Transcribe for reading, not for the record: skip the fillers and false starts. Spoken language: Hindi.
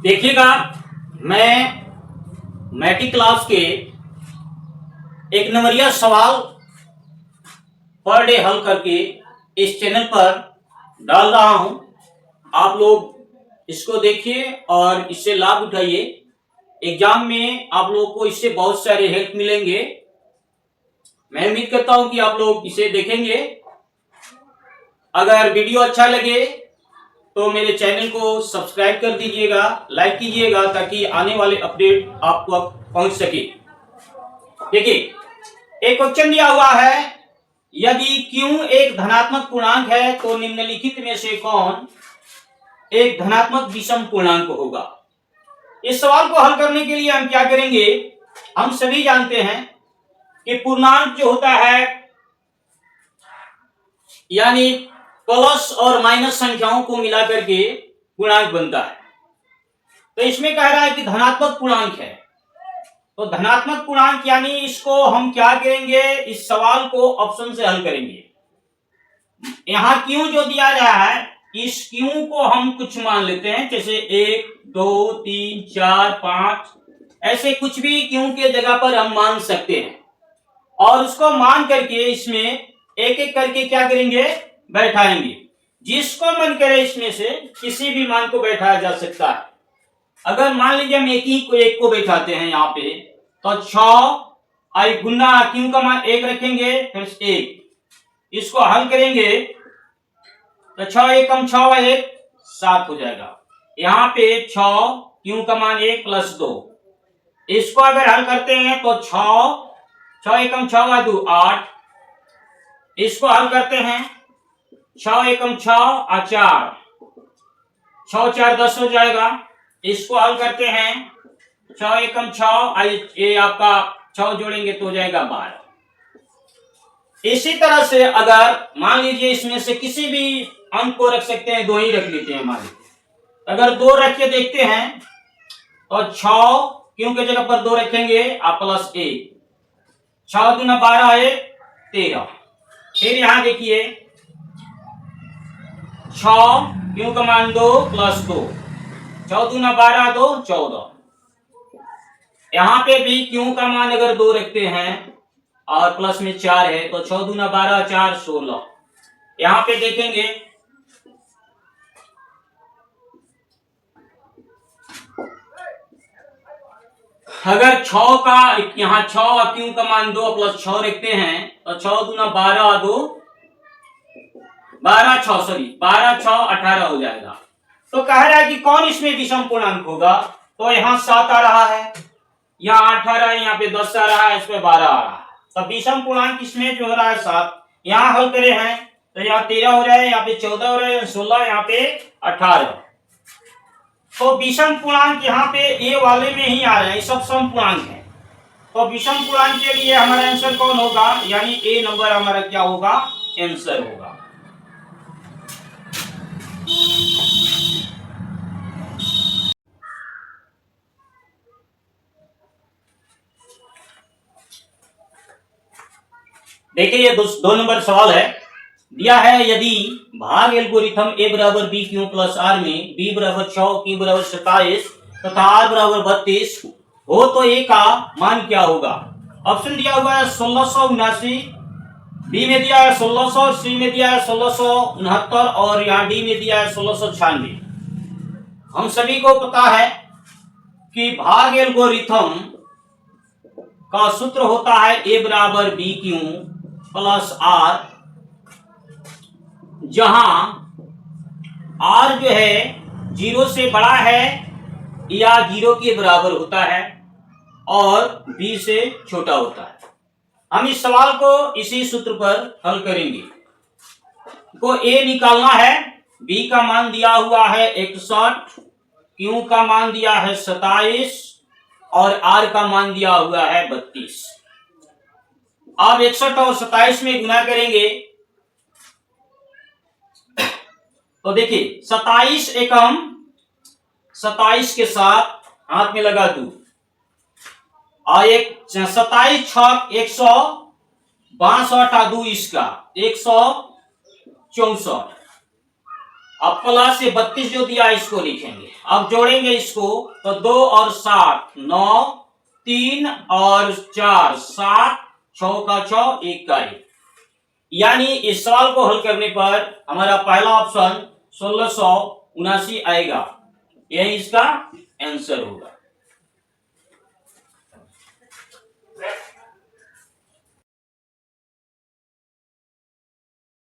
देखिएगा, मैं मैट्रिक क्लास के एक नंबरिया सवाल पर डे हल करके इस चैनल पर डाल रहा हूं। आप लोग इसको देखिए और इससे लाभ उठाइए। एग्जाम में आप लोगों को इससे बहुत सारे हेल्प मिलेंगे। मैं उम्मीद करता हूं कि आप लोग इसे देखेंगे। अगर वीडियो अच्छा लगे तो मेरे चैनल को सब्सक्राइब कर दीजिएगा, लाइक कीजिएगा, ताकि आने वाले अपडेट आपको पहुंच सके। देखिए, एक क्वेश्चन दिया हुआ है, यदि Q एक धनात्मक पूर्णांक है तो निम्नलिखित में से कौन एक धनात्मक विषम पूर्णांक होगा। इस सवाल को हल करने के लिए हम क्या करेंगे, हम सभी जानते हैं कि पूर्णांक जो होता है यानी प्लस और माइनस संख्याओं को मिलाकर के पूर्णांक बनता है। तो इसमें कह रहा है कि धनात्मक पूर्णांक है, तो धनात्मक पूर्णांक यानी इसको हम क्या करेंगे, इस सवाल को ऑप्शन से हल करेंगे। यहां Q जो दिया गया है, इस Q को हम कुछ मान लेते हैं, जैसे 1 2 3 4 5 ऐसे कुछ भी Q के जगह पर हम मान सकते हैं, और उसको मान करके इसमें एक एक करके क्या करेंगे, बैठाएंगे। जिसको मन करे इसमें से किसी भी मान को बैठाया जा सकता है। अगर मान लीजिए हम एक को बैठाते हैं यहाँ पे, तो 6 आई गुना Q का मान 1 रखेंगे, फिर 1 इसको हल करेंगे तो 6 एकम 6 व 1 7 हो जाएगा। यहाँ पे 6 Q का मान 1 प्लस 2, इसको अगर हल करते हैं तो 6 एकम 6 व 2 8, इसको हल करते हैं 6 एकम 6 और 4, 6 4 10 हो जाएगा। इसको हल करते हैं 6 एकम 6, ये आपका 6 जोड़ेंगे तो हो जाएगा 12। इसी तरह से अगर मान लीजिए इसमें से किसी भी अंक को रख सकते हैं, 2 ही रख लेते हैं। मान लीजिए अगर 2 रख के देखते हैं तो 6 Q के जगह पर 2 रखेंगे आप प्लस 1, 6 दूना 12 है 13। फिर यहां देखिए 6 Q का मान 2 प्लस 2, 6 दूना 12 2 14। यहां पे भी Q का मान अगर 2 रखते हैं और प्लस में 4 है तो 6 दूना 12 4 16। यहां पे देखेंगे अगर 6 का यहाँ 6 और Q का मान 2 प्लस 6 रखते हैं तो 6 दूना 12 2 12 6 18 हो जाएगा। तो कह रहा है कि कौन इसमें विषम पूर्णांक होगा। तो यहाँ 7 आ रहा है, यहाँ 8 आ रहा है, यहाँ पे 10 आ रहा है, इसमें 12 आ रहा है। तो विषम पूर्णांक इसमें जो हो रहा है 7। यहाँ हल करे हैं तो यहाँ 13 हो रहा है, यहाँ पे 14 हो रहा है, 16, यहाँ पे 18। तो विषम पूर्णांक यहाँ पे ए वाले में ही आ रहे हैं, सब सम पूर्णांक है। तो विषम पूर्णांक के लिए हमारा आंसर कौन होगा, यानी ए नंबर हमारा क्या होगा, आंसर होगा। देखिए, ये 2 नंबर सवाल है। दिया है, यदि भाग एल्गोरिथम ए बराबर बी क्यू प्लस आर में बी बराबर 6 क्यू बराबर 27 तथा आर बराबर 32 हो तो ए का मान क्या होगा। ऑप्शन दिया हुआ है 1679, बी में दिया है 1600, सी में दिया है 1669 और यहाँ डी में दिया है 1696। हम सभी को पता है कि भाग एल्गोरिथम का सूत्र होता है ए बराबर बी क्यू प्लस आर, जहां आर जो है 0 से बड़ा है या 0 के बराबर होता है और बी से छोटा होता है। हम इस सवाल को इसी सूत्र पर हल करेंगे। को ए निकालना है, बी का मान दिया हुआ है 61, क्यू का मान दिया है 27 और आर का मान दिया हुआ है 32। अब 61 और 27 में गुना करेंगे तो देखिए 27 एकम 27 के साथ हाथ में लगा दूं और 27 छक 162 इसका 164 अब प्लस से 32 जो दिया इसको लिखेंगे। अब जोड़ेंगे इसको तो 2 और 7 9, 3 और 4 7, 6 का 6, 1 का 1। यानी इस सवाल को हल करने पर हमारा पहला ऑप्शन 1679 आएगा। यही इसका आंसर होगा।